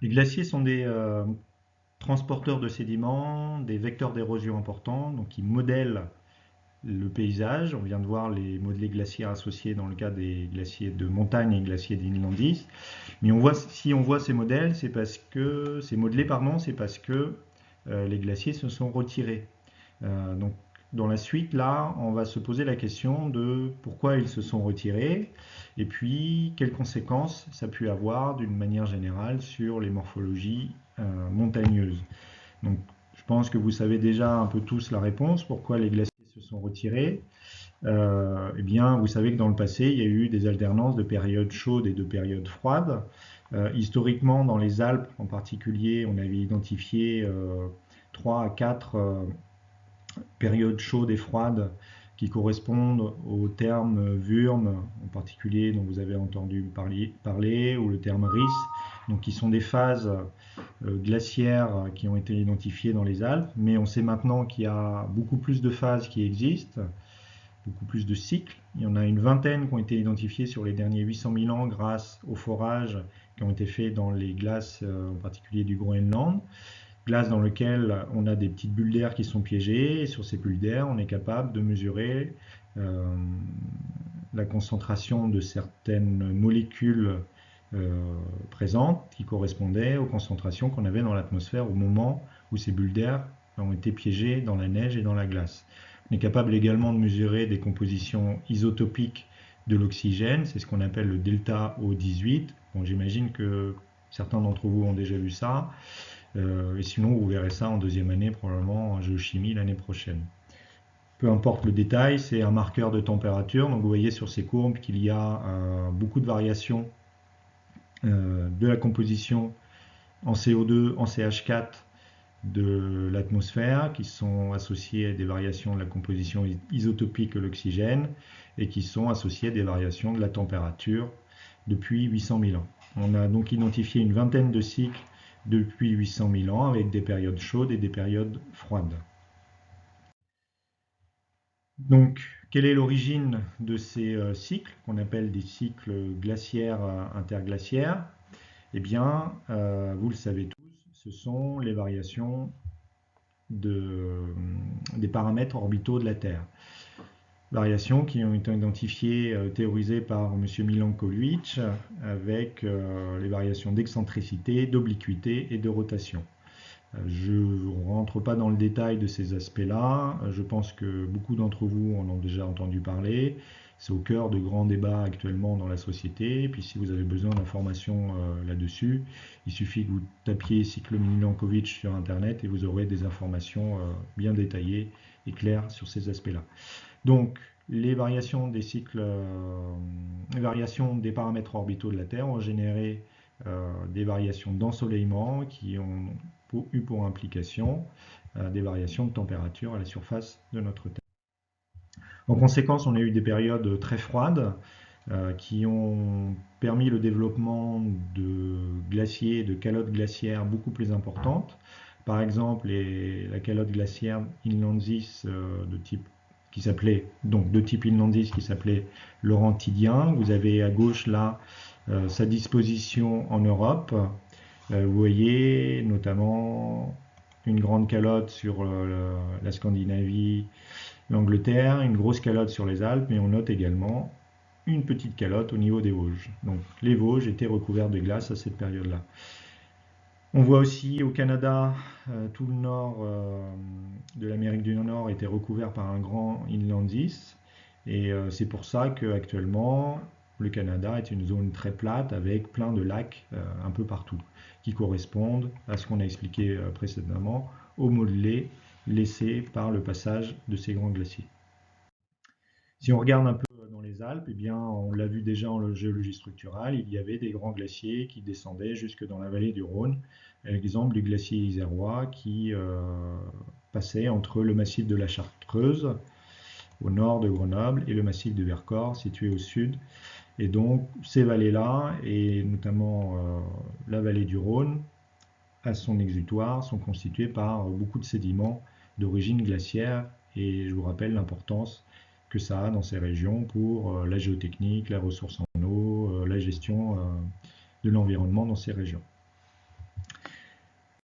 Les glaciers sont des transporteurs de sédiments, des vecteurs d'érosion importants, donc ils modèlent le paysage. On vient de voir les modelés glaciaires associés dans le cas des glaciers de montagne et glaciers d'inlandis. Mais si on voit ces modèles, c'est parce que ces modelés, pardon, c'est parce que les glaciers se sont retirés. Donc, dans la suite, là, on va se poser la question de pourquoi ils se sont retirés et puis quelles conséquences ça a pu avoir d'une manière générale sur les morphologies montagneuses. Donc, je pense que vous savez déjà un peu tous la réponse, pourquoi les glaciers se sont retirés. Eh bien, vous savez que dans le passé, il y a eu des alternances de périodes chaudes et de périodes froides. Historiquement, dans les Alpes en particulier, on avait identifié 3 à 4 périodes chaudes et froides qui correspondent au terme Wurm, en particulier dont vous avez entendu parler, ou le terme Riss, donc qui sont des phases glaciaires qui ont été identifiées dans les Alpes, mais on sait maintenant qu'il y a beaucoup plus de phases qui existent, beaucoup plus de cycles. Il y en a une vingtaine qui ont été identifiés sur les derniers 800 000 ans grâce aux forages qui ont été faits dans les glaces, en particulier du Groenland. Glace dans lequel on a des petites bulles d'air qui sont piégées, et sur ces bulles d'air, on est capable de mesurer euh, la concentration de certaines molécules présentes qui correspondaient aux concentrations qu'on avait dans l'atmosphère au moment où ces bulles d'air ont été piégées dans la neige et dans la glace. On est capable également de mesurer des compositions isotopiques de l'oxygène, c'est ce qu'on appelle le delta O18. Bon, j'imagine que certains d'entre vous ont déjà vu ça. Et sinon, vous verrez ça en deuxième année, probablement en géochimie l'année prochaine. Peu importe le détail, c'est un marqueur de température. Donc vous voyez sur ces courbes qu'il y a beaucoup de variations de la composition en CO2, en CH4 de l'atmosphère, qui sont associées à des variations de la composition isotopique de l'oxygène et qui sont associées à des variations de la température depuis 800 000 ans. On a donc identifié une vingtaine de cycles depuis 800 000 ans avec des périodes chaudes et des périodes froides. Donc, quelle est l'origine de ces cycles qu'on appelle des cycles glaciaires interglaciaires? Eh bien, vous le savez tous, ce sont les variations de, des paramètres orbitaux de la Terre. Variations qui ont été identifiées, théorisées par M. Milankovitch avec les variations d'excentricité, d'obliquité et de rotation. Je ne rentre pas dans le détail de ces aspects-là. Je pense que beaucoup d'entre vous en ont déjà entendu parler. C'est au cœur de grands débats actuellement dans la société. Et puis si vous avez besoin d'informations là-dessus, il suffit que vous tapiez cycle Milankovitch sur Internet et vous aurez des informations bien détaillées et claires sur ces aspects-là. Donc, les variations des cycles, les variations des paramètres orbitaux de la Terre ont généré des variations d'ensoleillement qui ont eu pour implication des variations de température à la surface de notre Terre. En conséquence, on a eu des périodes très froides qui ont permis le développement de glaciers, de calottes glaciaires beaucoup plus importantes. Par exemple, la calotte glaciaire Inlandsis de type qui s'appelait donc de type Inlandsis qui s'appelait Laurentidien. Vous avez à gauche là sa disposition en Europe. Vous voyez notamment une grande calotte sur la Scandinavie, l'Angleterre, une grosse calotte sur les Alpes, mais on note également une petite calotte au niveau des Vosges. Donc les Vosges étaient recouvertes de glace à cette période-là. On voit aussi au Canada, tout le nord de l'Amérique du Nord était recouvert par un grand inland ice. Et c'est pour ça qu'actuellement, le Canada est une zone très plate avec plein de lacs un peu partout, qui correspondent à ce qu'on a expliqué précédemment, aux modelés laissés par le passage de ces grands glaciers. Si on regarde un peu dans les Alpes, eh bien, on l'a vu déjà en géologie structurale, il y avait des grands glaciers qui descendaient jusque dans la vallée du Rhône. L'exemple du glacier isérois qui passait entre le massif de la Chartreuse, au nord de Grenoble, et le massif de Vercors, situé au sud. Et donc, ces vallées-là, et notamment la vallée du Rhône, à son exutoire, sont constituées par beaucoup de sédiments d'origine glaciaire. Et je vous rappelle l'importance que ça a dans ces régions pour la géotechnique, la ressource en eau, la gestion de l'environnement dans ces régions.